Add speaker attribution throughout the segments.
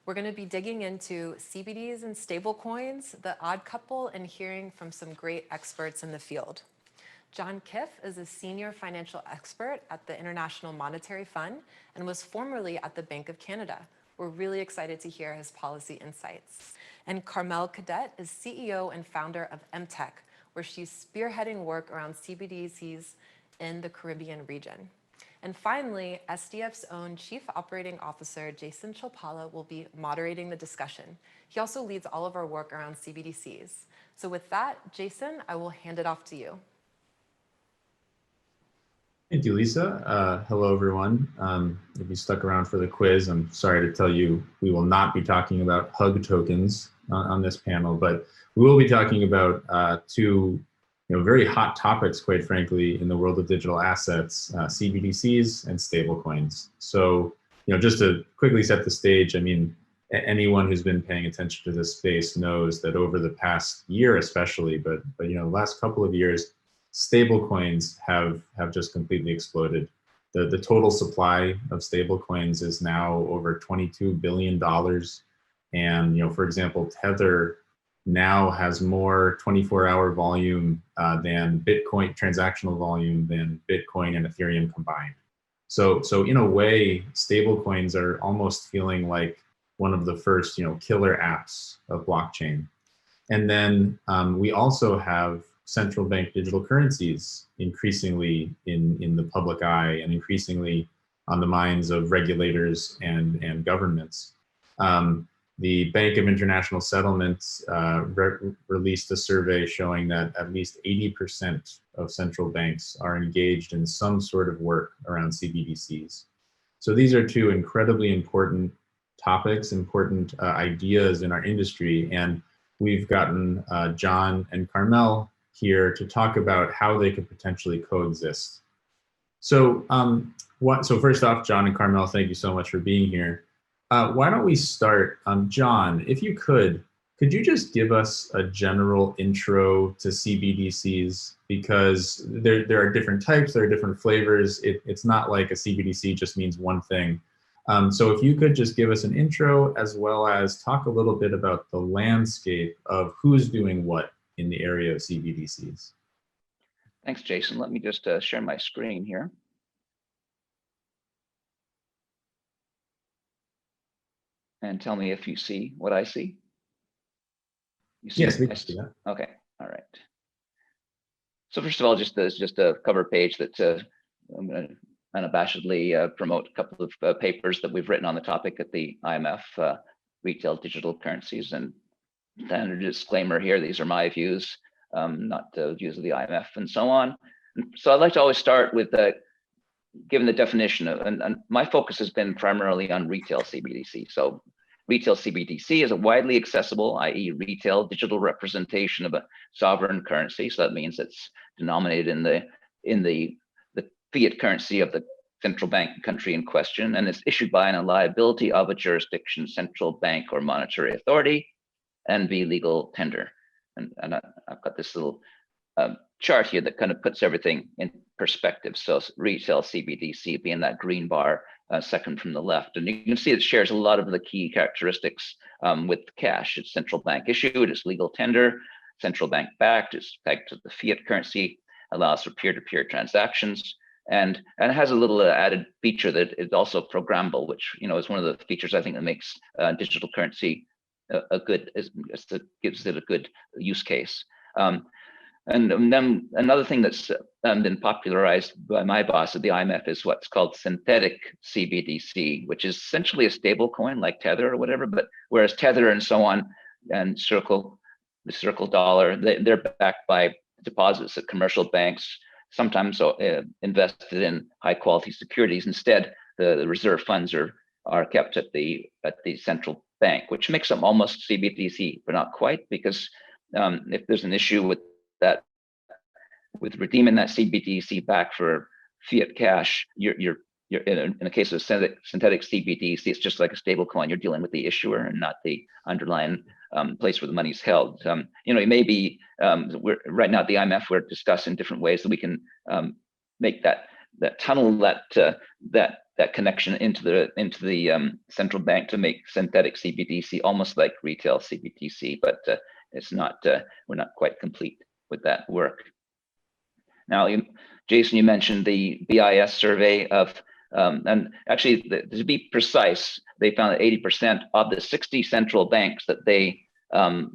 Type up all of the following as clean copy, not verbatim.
Speaker 1: We're going to be digging into CBDs and stablecoins, the odd couple, and hearing from some great experts in the field. John Kiff is a senior financial expert at the International Monetary Fund and was formerly at the Bank of Canada. We're really excited to hear his policy insights. And Carmelle Cadet is CEO and founder of EMTECH, where she's spearheading work around CBDCs in the Caribbean region. And finally, SDF's own Chief Operating Officer, Jason Chlipala, will be moderating the discussion. He also leads all of our work around CBDCs. So with that, Jason, I will hand it off to you.
Speaker 2: Thank you, Lisa. Hello, everyone. If you stuck around for the quiz, I'm sorry to tell you we will not be talking about hug tokens on this panel, but we will be talking about two very hot topics, quite frankly, in the world of digital assets, CBDCs and stablecoins. So, just to quickly set the stage, I mean, anyone who's been paying attention to this space knows that over the past year especially, but the last couple of years, stablecoins have just completely exploded. The total supply of stablecoins is now over $22 billion. And, for example, Tether now has more 24-hour volume than Bitcoin, transactional volume than Bitcoin and Ethereum combined. So in a way, stablecoins are almost feeling like one of the first, killer apps of blockchain. And then we also have central bank digital currencies increasingly in the public eye and increasingly on the minds of regulators and governments. The Bank of International Settlements released a survey showing that at least 80% of central banks are engaged in some sort of work around CBDCs. So these are two incredibly important topics, important ideas in our industry, and we've gotten John and Carmelle here to talk about how they could potentially coexist. So, so first off, John and Carmelle, thank you so much for being here. Why don't we start, John, if you could you just give us a general intro to CBDCs? Because there are different types, there are different flavors. It's not like a CBDC just means one thing. So if you could just give us an intro as well as talk a little bit about the landscape of who's doing what in the area of CBDCs.
Speaker 3: Thanks, Jason. Let me just share my screen here. And tell me if you see what I see. You see?
Speaker 2: Yes, we can see that.
Speaker 3: Okay, all right. So first of all, just a cover page that I'm going to unabashedly promote a couple of papers that we've written on the topic at the IMF, retail digital currencies. And standard disclaimer here, these are my views, not the views of the IMF and so on. So I'd like to always start with given the definition of, and my focus has been primarily on retail CBDC. So retail CBDC is a widely accessible, i.e. retail digital representation of a sovereign currency. So that means it's denominated in the fiat currency of the central bank country in question, and it's issued by a liability of a jurisdiction, central bank or monetary authority, and be legal tender. And I've got this little chart here that kind of puts everything in perspective. So retail CBDC being that green bar, second from the left. And you can see it shares a lot of the key characteristics with cash. It's central bank issued, it's legal tender, central bank backed, it's pegged to the fiat currency, allows for peer-to-peer transactions, and it has a little added feature that is also programmable, which is one of the features I think that makes digital currency gives it a good use case. And then another thing that's been popularized by my boss at the IMF is what's called synthetic CBDC, which is essentially a stable coin like Tether or whatever, but whereas Tether and so on and the Circle dollar, they're backed by deposits at commercial banks, sometimes invested in high quality securities. Instead, the reserve funds are kept at the central bank, which makes them almost CBDC, but not quite, because if there's an issue with redeeming that CBDC back for fiat cash, you're in a case of synthetic CBDC, it's just like a stable coin. You're dealing with the issuer and not the underlying place where the money's held. It may be right now at the IMF, we're discussing different ways that we can make that that tunnel, that connection into the central bank to make synthetic CBDC almost like retail CBDC, but it's not. We're not quite complete with that work. Now, Jason, you mentioned the BIS survey of, and actually, to be precise, they found that 80% of the 60 central banks that they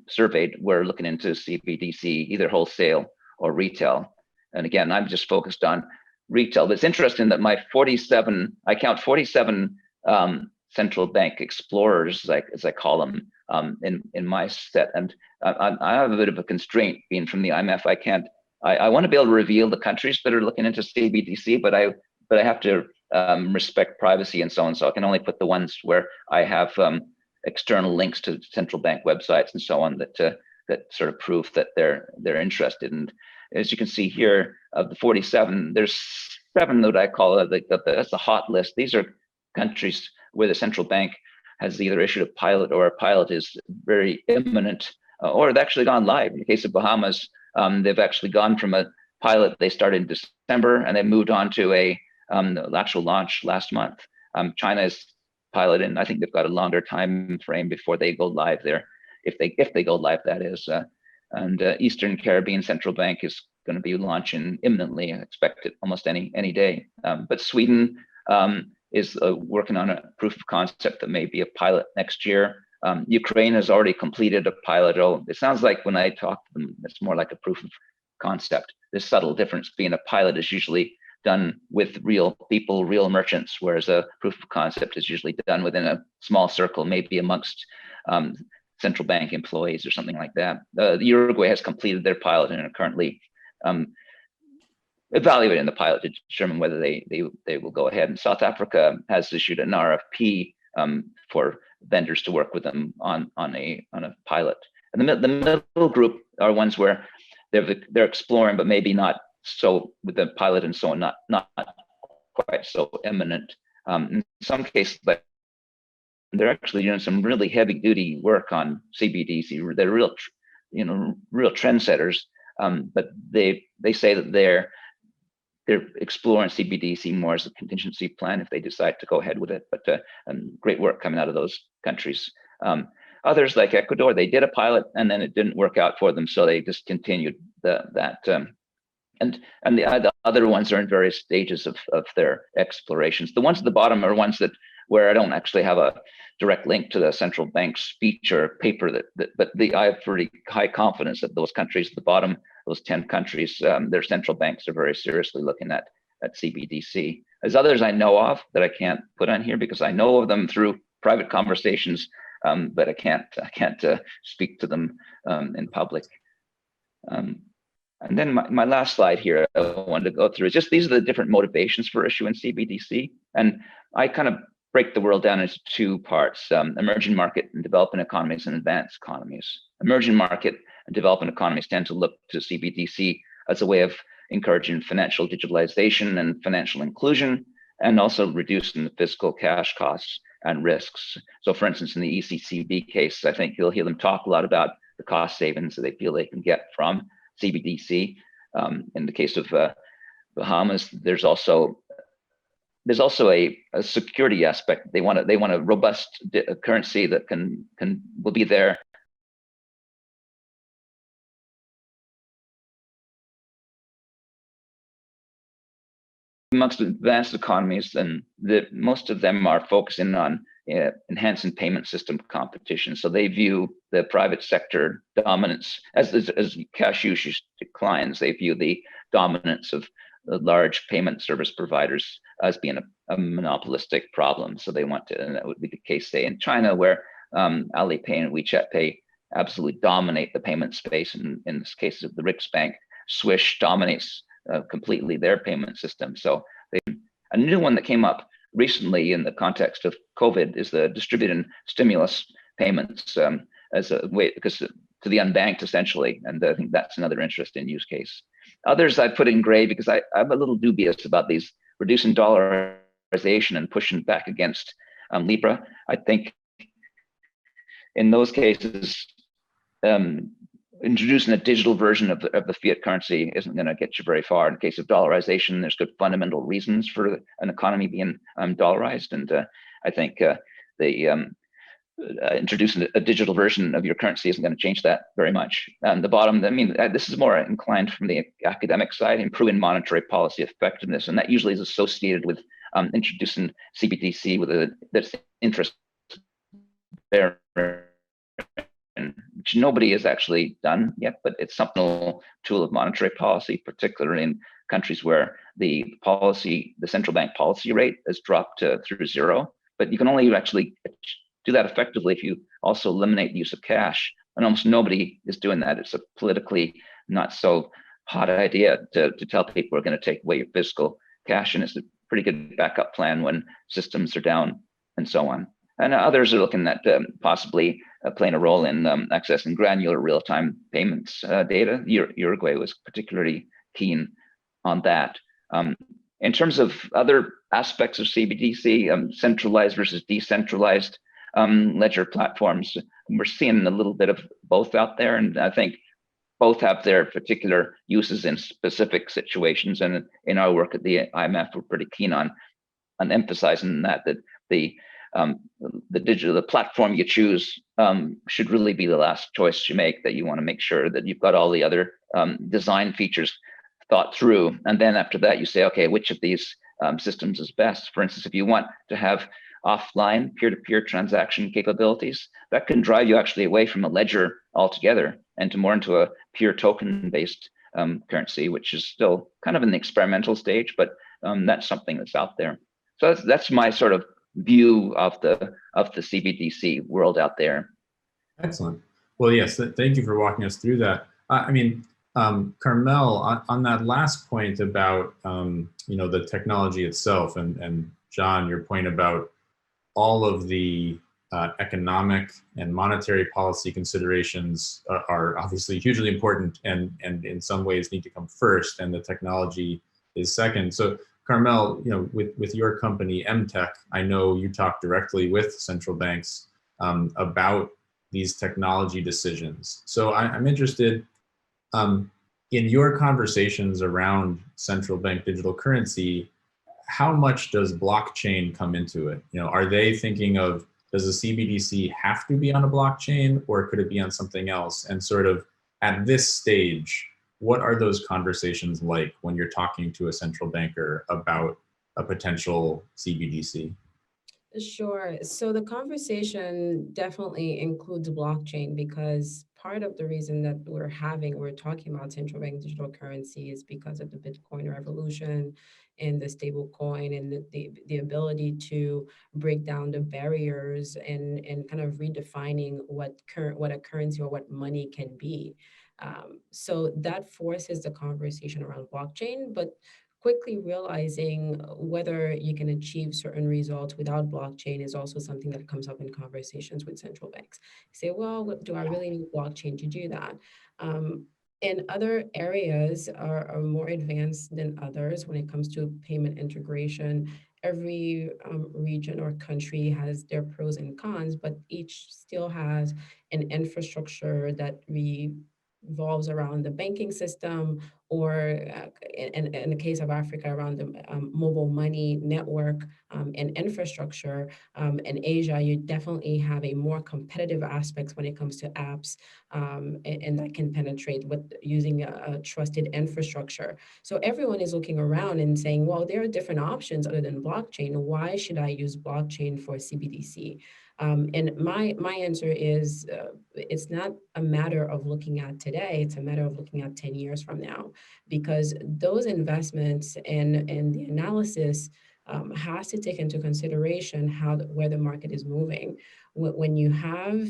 Speaker 3: surveyed were looking into CBDC, either wholesale or retail. And again, I'm just focused on retail. But it's interesting that I count 47 central bank explorers, as I call them, in my set. And I have a bit of a constraint being from the IMF. I want to be able to reveal the countries that are looking into CBDC, but I have to respect privacy and so on. So I can only put the ones where I have external links to central bank websites and so on that sort of prove that they're interested. And as you can see here, of the 47, there's 7 that I call that's the hot list. These are countries where the central bank has either issued a pilot or a pilot is very imminent, or it's actually gone live. In the case of Bahamas, they've actually gone from a pilot they started in December, and they moved on to a actual launch last month. China is piloting. I think they've got a longer time frame before they go live there, if they go live, that is. And Eastern Caribbean Central Bank is going to be launching imminently. I expect it almost any day. But Sweden is working on a proof of concept that may be a pilot next year. Ukraine has already completed a pilot. Oh, it sounds like when I talk to them, it's more like a proof of concept. This subtle difference being a pilot is usually done with real people, real merchants, whereas a proof of concept is usually done within a small circle, maybe amongst central bank employees or something like that. Uruguay has completed their pilot and are currently evaluating the pilot to determine whether they will go ahead. And South Africa has issued an RFP for vendors to work with them on a pilot. And the middle group are ones where they're exploring, but maybe not so with the pilot and so on, not quite so imminent. In some cases, but they're actually doing some really heavy duty work on CBDC. They're real trendsetters. But they say that they're exploring CBDC more as a contingency plan if they decide to go ahead with it. But great work coming out of those countries. Others like Ecuador, they did a pilot and then it didn't work out for them, so they discontinued that. And the other ones are in various stages of their explorations. The ones at the bottom are ones where I don't actually have a direct link to the central bank's speech or paper but I have pretty high confidence that those countries at the bottom, those 10 countries, their central banks are very seriously looking at CBDC. There's others I know of that I can't put on here because I know of them through private conversations, but I can't speak to them in public. And then my last slide here I wanted to go through is just these are the different motivations for issuing CBDC. And I kind of break the world down into 2 parts, emerging market and developing economies and advanced economies. Emerging market and developing economies tend to look to CBDC as a way of encouraging financial digitalization and financial inclusion, and also reducing the fiscal cash costs and risks. So for instance, in the ECCB case, I think you'll hear them talk a lot about the cost savings that they feel they can get from CBDC. In the case of Bahamas, there's also a security aspect. They want a robust currency that will be there amongst advanced economies, and most of them are focusing on enhancing payment system competition. So they view the private sector dominance as cash usage declines. They view the dominance of the large payment service providers as being a monopolistic problem. So they want to, and that would be the case, say, in China, where Alipay and WeChat Pay absolutely dominate the payment space. And in this case of the Riksbank, Swish dominates completely their payment system. So a new one that came up recently in the context of COVID is the distributed stimulus payments as a way, because to the unbanked essentially. And I think that's another interesting use case. Others I put in gray because I'm a little dubious about these reducing dollarization and pushing back against Libra. I think in those cases, introducing a digital version of the fiat currency isn't going to get you very far. In the case of dollarization, there's good fundamental reasons for an economy being dollarized, and I think introducing a digital version of your currency isn't going to change that very much. The bottom, I mean, this is more inclined from the academic side, improving monetary policy effectiveness, and that usually is associated with introducing CBDC with that's interest bearing, which nobody has actually done yet, but it's something tool of monetary policy, particularly in countries where the central bank policy rate has dropped through zero. But you can only actually do that effectively if you also eliminate the use of cash, and almost nobody is doing that. It's a politically not so hot idea to tell people we're going to take away your physical cash, and it's a pretty good backup plan when systems are down and so on. And others are looking at possibly playing a role in accessing granular real-time payments data. Uruguay was particularly keen on that. In terms of other aspects of CBDC, centralized versus decentralized ledger platforms, we're seeing a little bit of both out there, and I think both have their particular uses in specific situations. And in our work at the IMF, we're pretty keen on emphasizing that the platform you choose should really be the last choice you make, that you want to make sure that you've got all the other design features thought through. And then after that, you say, okay, which of these systems is best? For instance, if you want to have offline peer-to-peer transaction capabilities, that can drive you actually away from a ledger altogether and to more into a pure token-based currency, which is still kind of in the experimental stage, but that's something that's out there. So that's my sort of view of the CBDC world out there.
Speaker 2: Excellent. Well, yes, thank you for walking us through that. I mean, Carmelle, on that last point about the technology itself, and John, your point about all of the economic and monetary policy considerations are obviously hugely important, and in some ways need to come first, and the technology is second. So Carmelle, with your company, EMTECH, I know you talk directly with central banks about these technology decisions. So I'm interested in your conversations around central bank digital currency. How much does blockchain come into it? Are they thinking of, does a CBDC have to be on a blockchain, or could it be on something else? And sort of at this stage, what are those conversations like when you're talking to a central banker about a potential CBDC?
Speaker 4: Sure. So the conversation definitely includes blockchain, because part of the reason that we're talking about central bank digital currency is because of the Bitcoin revolution and the stable coin, and the ability to break down the barriers and kind of redefining what a currency or what money can be. So that forces the conversation around blockchain, but quickly realizing whether you can achieve certain results without blockchain is also something that comes up in conversations with central banks. You say, well, do I really need blockchain to do that? And other areas are more advanced than others when it comes to payment integration. Every region or country has their pros and cons, but each still has an infrastructure that revolves around the banking system, or in the case of Africa, around the mobile money network and infrastructure. In Asia, you definitely have a more competitive aspects when it comes to apps, and that can penetrate with using a trusted infrastructure. So everyone is looking around and saying, well, there are different options other than blockchain. Why should I use blockchain for CBDC? And my answer is, it's not a matter of looking at today, it's a matter of looking at 10 years from now, because those investments and the analysis has to take into consideration where the market is moving. When you have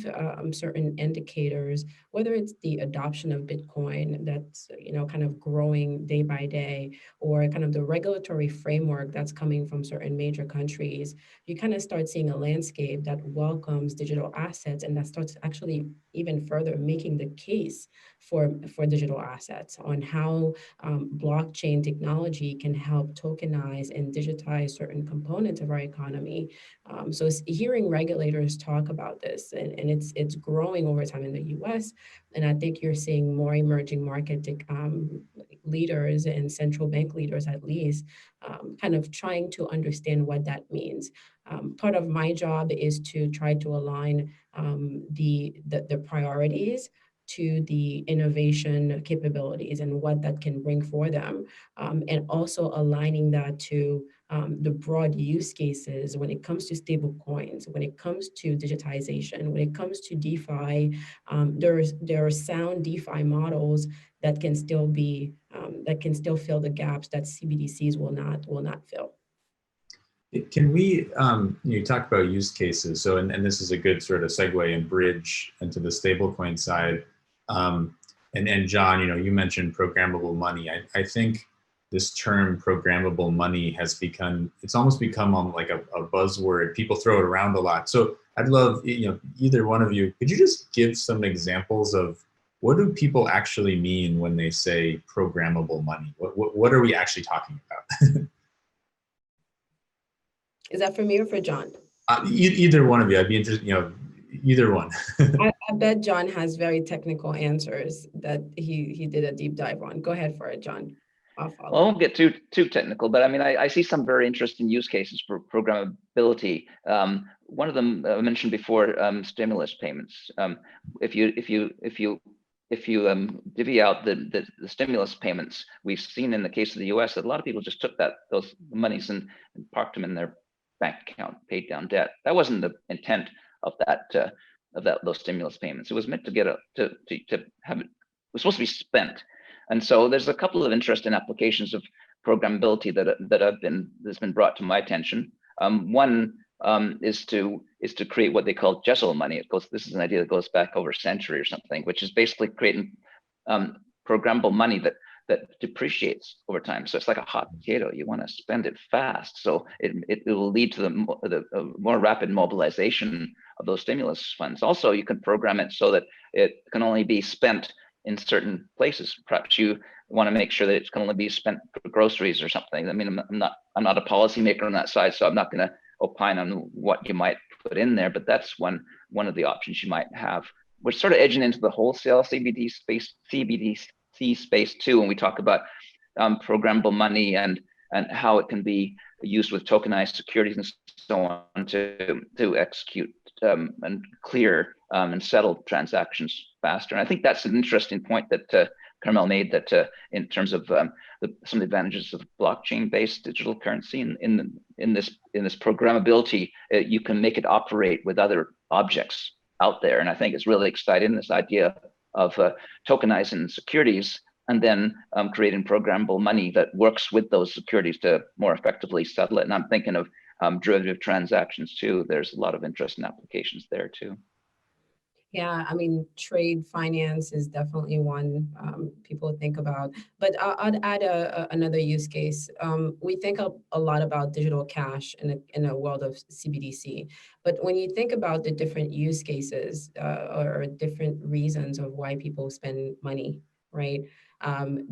Speaker 4: certain indicators, whether it's the adoption of Bitcoin that's kind of growing day by day, or kind of the regulatory framework that's coming from certain major countries, you kind of start seeing a landscape that welcomes digital assets, and that starts actually even further making the case for digital assets, on how blockchain technology can help tokenize and digitize certain components of our economy. So hearing regulators talk talk about this, and it's growing over time in the US. And I think you're seeing more emerging market leaders and central bank leaders, at least, kind of trying to understand what that means. Part of my job is to try to align the priorities to the innovation capabilities and what that can bring for them, and also aligning that to the broad use cases when it comes to stable coins, when it comes to digitization, when it comes to DeFi. There are sound DeFi models that can still be that can still fill the gaps that CBDCs will not fill.
Speaker 2: Can we, you talk about use cases, so, and this is a good sort of segue and bridge into the stablecoin side. And John, you mentioned programmable money. I think this term programmable money has it's almost become like a buzzword. People throw it around a lot. So I'd love, either one of you, could you just give some examples of what do people actually mean when they say programmable money? What are we actually talking about?
Speaker 4: Is that for me or for John?
Speaker 2: Either one of you. I'd be interested, either one.
Speaker 4: I bet John has very technical answers that he did a deep dive on. Go ahead for it, John. I'll follow.
Speaker 3: Well, I won't get too technical, but I mean, I see some very interesting use cases for programmability. One of them I mentioned before, stimulus payments. If you divvy out the stimulus payments, we've seen in the case of the U.S. that a lot of people just took those monies and parked them in their bank account, paid down debt. That wasn't the intent of those stimulus payments. It was meant to get to have it. It was supposed to be spent. And so there's a couple of interesting applications of programmability that's been brought to my attention. One is to create what they call Jessel money. This is an idea that goes back over a century or something, which is basically creating programmable money that depreciates over time. So it's like a hot potato. You want to spend it fast, so it will lead to the more rapid mobilization of those stimulus funds. Also, you can program it so that it can only be spent in certain places. Perhaps you want to make sure that it can only be spent for groceries or something. I mean, I'm not a policymaker on that side, so I'm not going to opine on what you might put in there. But that's one of the options you might have. We're sort of edging into the wholesale CBDC space too, when we talk about programmable money and how it can be used with tokenized securities and so on to execute and clear and settle transactions faster. And I think that's an interesting point that Carmelle made, that in terms of some of the advantages of blockchain-based digital currency in this programmability, you can make it operate with other objects out there. And I think it's really exciting, this idea of tokenizing securities and then creating programmable money that works with those securities to more effectively settle it. And I'm thinking of derivative transactions too. There's a lot of interesting applications there too.
Speaker 4: Yeah, I mean, trade finance is definitely one people think about. But I'd add another use case. We think a lot about digital cash in a world of CBDC. But when you think about the different use cases or different reasons of why people spend money, right?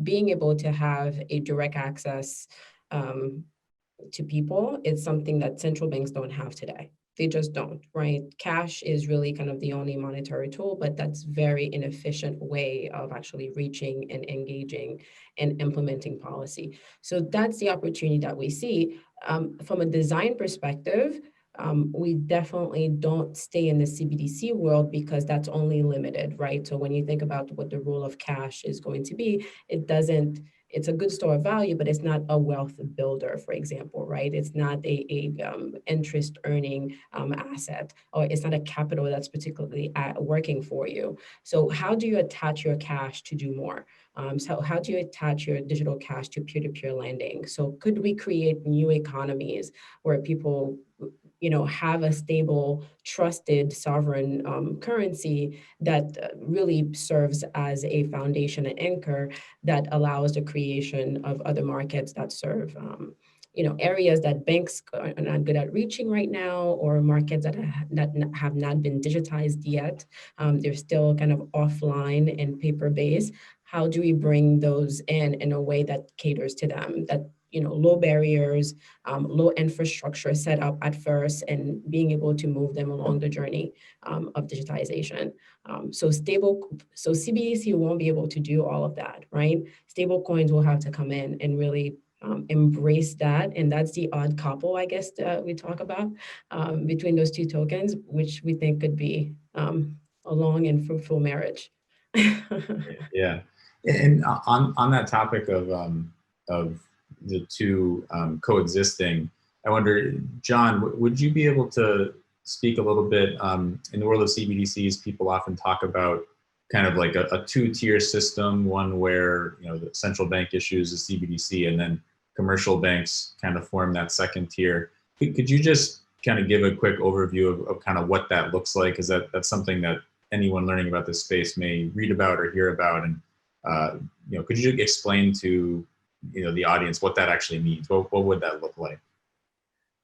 Speaker 4: Being able to have a direct access to people is something that central banks don't have today. They just don't, right? Cash is really kind of the only monetary tool, but that's very inefficient way of actually reaching and engaging and implementing policy. So that's the opportunity that we see. From a design perspective, we definitely don't stay in the CBDC world because that's only limited, right? So when you think about what the role of cash is going to be, it's a good store of value, but it's not a wealth builder, for example, right? It's not a interest earning asset, or it's not a capital that's particularly working for you. So how do you attach your cash to do more? So how do you attach your digital cash to peer-to-peer lending? So could we create new economies where people have a stable, trusted, sovereign currency that really serves as a foundation and anchor that allows the creation of other markets that serve, areas that banks are not good at reaching right now, or markets that have not been digitized yet. They're still kind of offline and paper-based. How do we bring those in a way that caters to them, that low barriers, low infrastructure set up at first, and being able to move them along the journey of digitization. So CBDC won't be able to do all of that, right? Stable coins will have to come in and really embrace that. And that's the odd couple, I guess, we talk about between those two tokens, which we think could be a long and fruitful marriage.
Speaker 2: Yeah. And on that topic of the two coexisting, I wonder, John, would you be able to speak a little bit, in the world of CBDCs, people often talk about kind of like a two-tier system, one where, the central bank issues a CBDC and then commercial banks kind of form that second tier. Could you just kind of give a quick overview of kind of what that looks like? Because that's something that anyone learning about this space may read about or hear about. And, could you explain to, the audience what that actually means? What would that look like?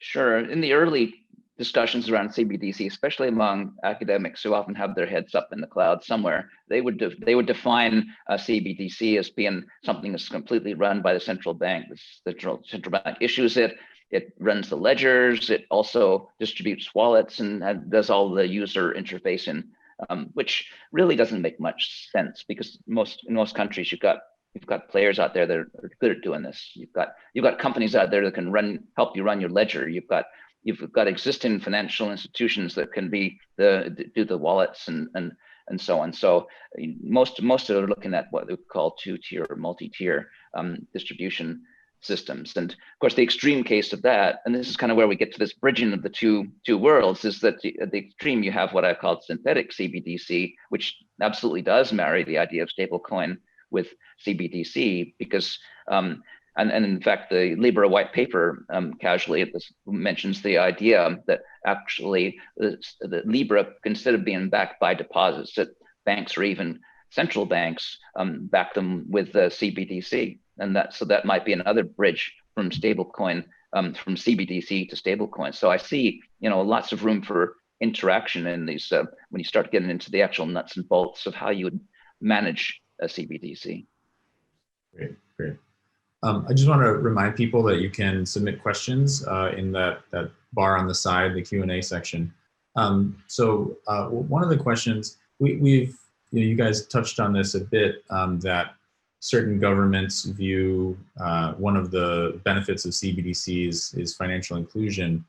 Speaker 3: Sure. In the early discussions around CBDC, especially among academics who often have their heads up in the cloud somewhere, they would define a CBDC as being something that's completely run by the central bank. The central bank issues it. It runs the ledgers. It also distributes wallets and does all the user interfacing, which really doesn't make much sense, because in most countries you've got players out there that are good at doing this. You've got companies out there that can help you run your ledger. You've got existing financial institutions that can do the wallets and so on. So most are looking at what we call two-tier or multi-tier distribution systems. And of course, the extreme case of that, and this is kind of where we get to this bridging of the two worlds, is that at the extreme you have what I call synthetic CBDC, which absolutely does marry the idea of stablecoin with CBDC, because and in fact, the Libra white paper casually mentions the idea that actually the Libra, instead of being backed by deposits, that banks or even central banks back them with the CBDC, and that might be another bridge from stablecoin, from CBDC to stablecoin. So I see lots of room for interaction in these when you start getting into the actual nuts and bolts of how you would manage a CBDC.
Speaker 2: Great. I just want to remind people that you can submit questions in that bar on the side, the Q&A section. So one of the questions we've you guys touched on this a bit, that certain governments view one of the benefits of CBDCs is financial inclusion.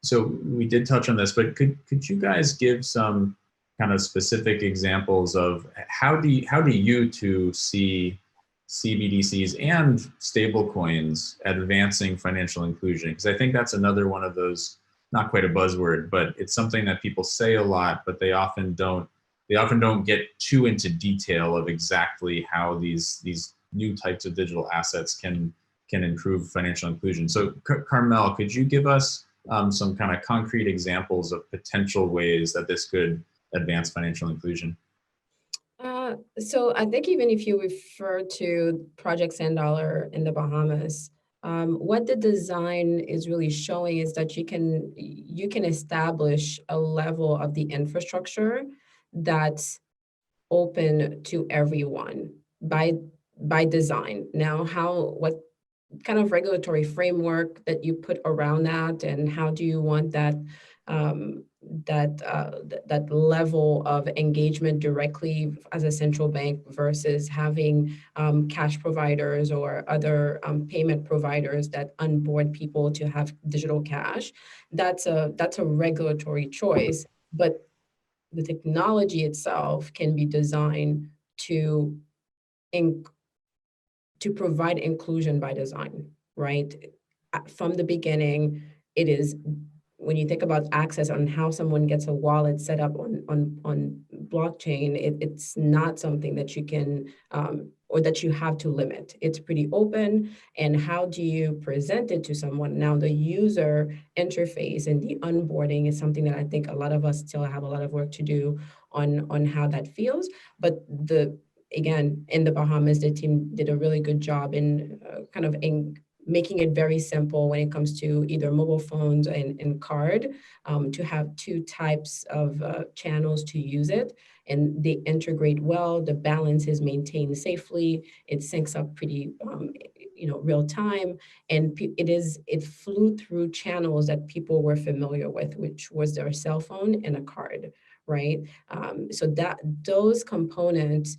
Speaker 2: So we did touch on this, but could you guys give some kind of specific examples of how do you two see CBDCs and stablecoins advancing financial inclusion? Because I think that's another one of those, not quite a buzzword, but it's something that people say a lot, but they often don't get too into detail of exactly how these new types of digital assets can improve financial inclusion. So Carmelle, could you give us some kind of concrete examples of potential ways that this could advance financial inclusion?
Speaker 4: So I think even if you refer to Project Sand Dollar in the Bahamas, what the design is really showing is that you can establish a level of the infrastructure that's open to everyone by design. Now, what kind of regulatory framework that you put around that, and how do you want that that level of engagement directly as a central bank versus having cash providers or other payment providers that onboard people to have digital cash? That's a regulatory choice, but the technology itself can be designed to provide inclusion by design, right? From the beginning, it is, when you think about access on how someone gets a wallet set up on blockchain, it's not something that you can or that you have to limit. It's pretty open. And how do you present it to someone? Now, the user interface and the onboarding is something that I think a lot of us still have a lot of work to do on how that feels. But again, in the Bahamas, the team did a really good job in making it very simple when it comes to either mobile phones and card, to have two types of channels to use it. And they integrate well, the balance is maintained safely, it syncs up pretty real time, and it flew through channels that people were familiar with, which was their cell phone and a card, right? So that those components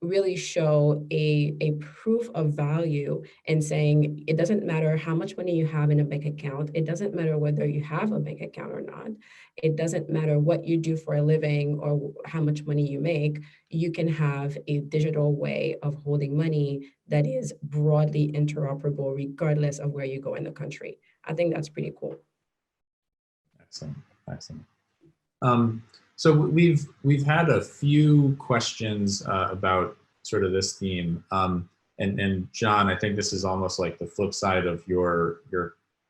Speaker 4: really show a proof of value in saying it doesn't matter how much money you have in a bank account. It doesn't matter whether you have a bank account or not. It doesn't matter what you do for a living or how much money you make. You can have a digital way of holding money that is broadly interoperable regardless of where you go in the country. I think that's pretty cool.
Speaker 2: Excellent, excellent. So we've had a few questions about sort of this theme, and John, I think this is almost like the flip side of your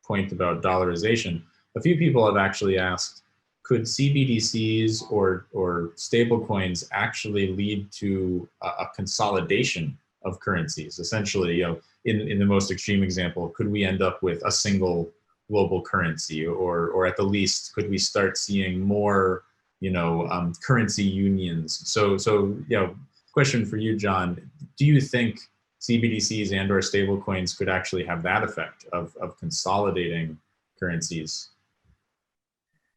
Speaker 2: point about dollarization. A few people have actually asked, could CBDCs or stablecoins actually lead to a consolidation of currencies? Essentially, in the most extreme example, could we end up with a single global currency, or at the least, could we start seeing more, currency unions? So, question for you, John, do you think CBDCs and or stablecoins could actually have that effect of consolidating currencies?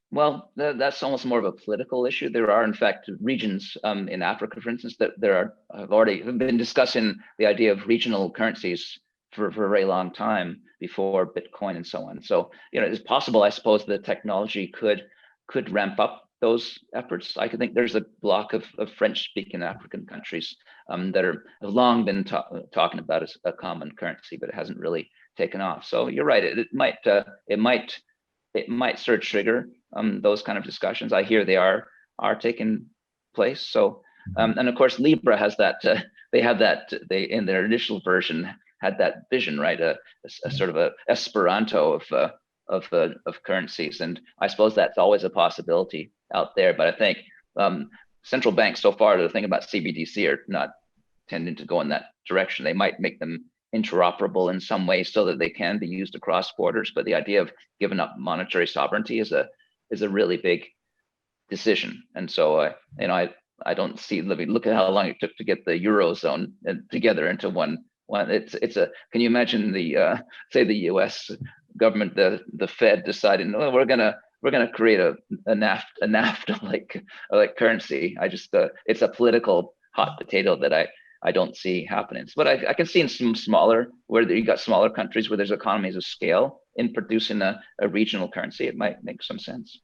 Speaker 3: Well, that's almost more of a political issue. There are, in fact, regions in Africa, for instance, that have already been discussing the idea of regional currencies for a very long time before Bitcoin and so on. So, it's possible, I suppose, the technology could ramp up those efforts. I could think there's a block of French-speaking African countries that have long been talking about as a common currency, but it hasn't really taken off. So you're right. It might sort of trigger those kind of discussions. I hear they are taking place. So, and of course, Libra has that. They in their initial version had that vision, right? A sort of a Esperanto of currencies, and I suppose that's always a possibility out there. But I think central banks so far, the thing about CBDC, are not tending to go in that direction. They might make them interoperable in some way so that they can be used across borders. But the idea of giving up monetary sovereignty is a really big decision. And so I don't see. Look at how long it took to get the Eurozone together into one. Can you imagine say the U.S. government, the Fed deciding, well, we're gonna create a NAFTA like currency. It's a political hot potato that I don't see happening. But I can see in some smaller, where you got smaller countries where there's economies of scale in producing a regional currency, it might make some sense.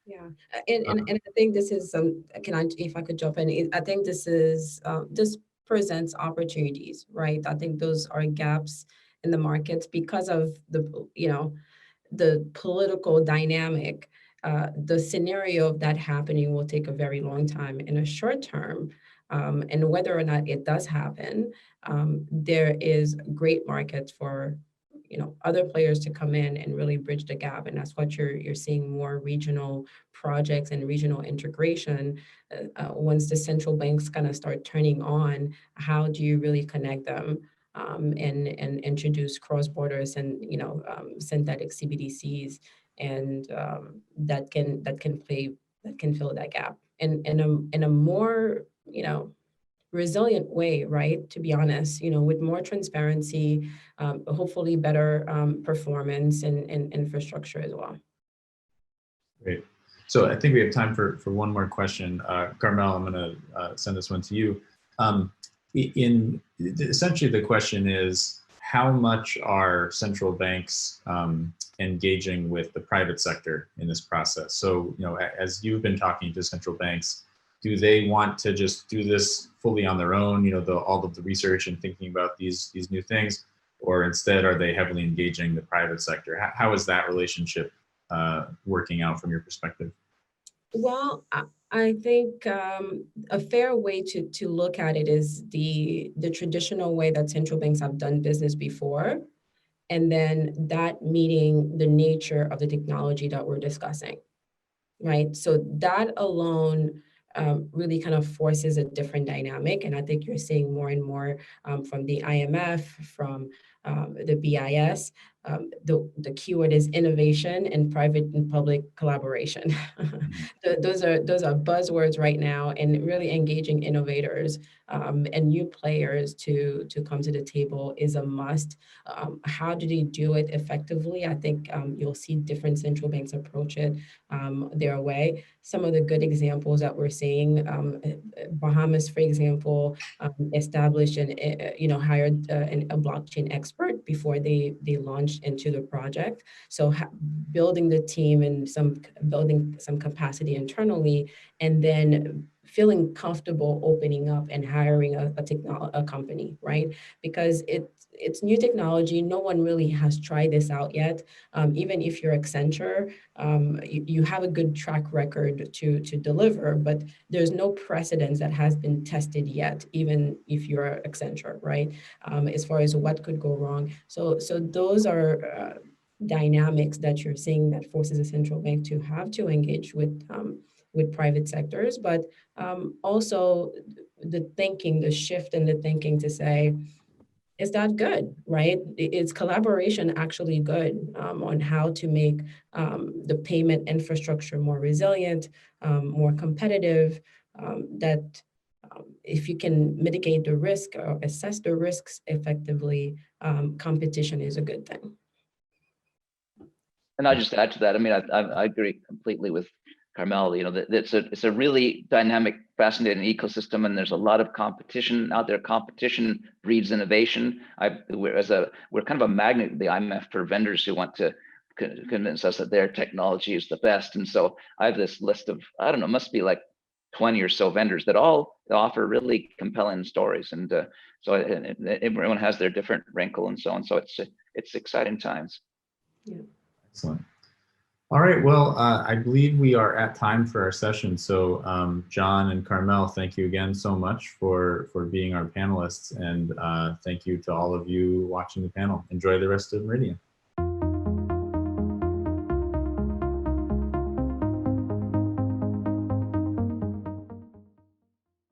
Speaker 4: Yeah, and I think this is if I could jump in, I think this presents opportunities, right? I think those are gaps in the markets because of the political dynamic. The scenario of that happening will take a very long time. In a short term, and whether or not it does happen, there is great markets for other players to come in and really bridge the gap, and that's what you're seeing, more regional projects and regional integration. Once the central banks kind of start turning on, how do you really connect them and introduce cross borders and synthetic CBDCs, and that can fill that gap in a more resilient way, right? To be honest, with more transparency, hopefully better performance and infrastructure as well.
Speaker 2: Great. So I think we have time for one more question. Carmelle, I'm going to send this one to you. Essentially, the question is, how much are central banks engaging with the private sector in this process? So, as you've been talking to central banks, do they want to just do this fully on their own, all of the research and thinking about these new things, or instead are they heavily engaging the private sector? How is that relationship working out from your perspective?
Speaker 4: Well, I think a fair way to look at it is the traditional way that central banks have done business before, and then that meeting the nature of the technology that we're discussing, right? So that alone really kind of forces a different dynamic. And I think you're seeing more and more from the IMF, from the BIS, the keyword is innovation and private and public collaboration. Those are buzzwords right now, and really engaging innovators and new players to come to the table is a must. How do they do it effectively? I think you'll see different central banks approach it their way. Some of the good examples that we're seeing, Bahamas, for example, established and hired a blockchain expert before they launched into the project. So building the team and building some capacity internally, and then feeling comfortable opening up and hiring a company, right? Because it's new technology. No one really has tried this out yet. Even if you're Accenture, you have a good track record to deliver, but there's no precedence that has been tested yet, even if you're Accenture, right? As far as what could go wrong. So those are dynamics that you're seeing that forces a central bank to have to engage with private sectors, but also the shift in the thinking to say, is that good, right? Is collaboration actually good on how to make the payment infrastructure more resilient, more competitive, that if you can mitigate the risk or assess the risks effectively, competition is a good thing.
Speaker 3: And I'll just add to that. I mean, I agree completely with Carmelle. You know, that it's a really dynamic, fascinating ecosystem, and there's a lot of competition out there. Competition breeds innovation. We're kind of a magnet, the IMF, for vendors who want to convince us that their technology is the best. And so I have this list of, I don't know, must be like 20 or so vendors that all offer really compelling stories. And so everyone has their different wrinkle and so on. So it's exciting times.
Speaker 4: Yeah.
Speaker 2: Excellent. All right, well, I believe we are at time for our session. So John and Carmelle, thank you again so much for being our panelists. And thank you to all of you watching the panel. Enjoy the rest of Meridian.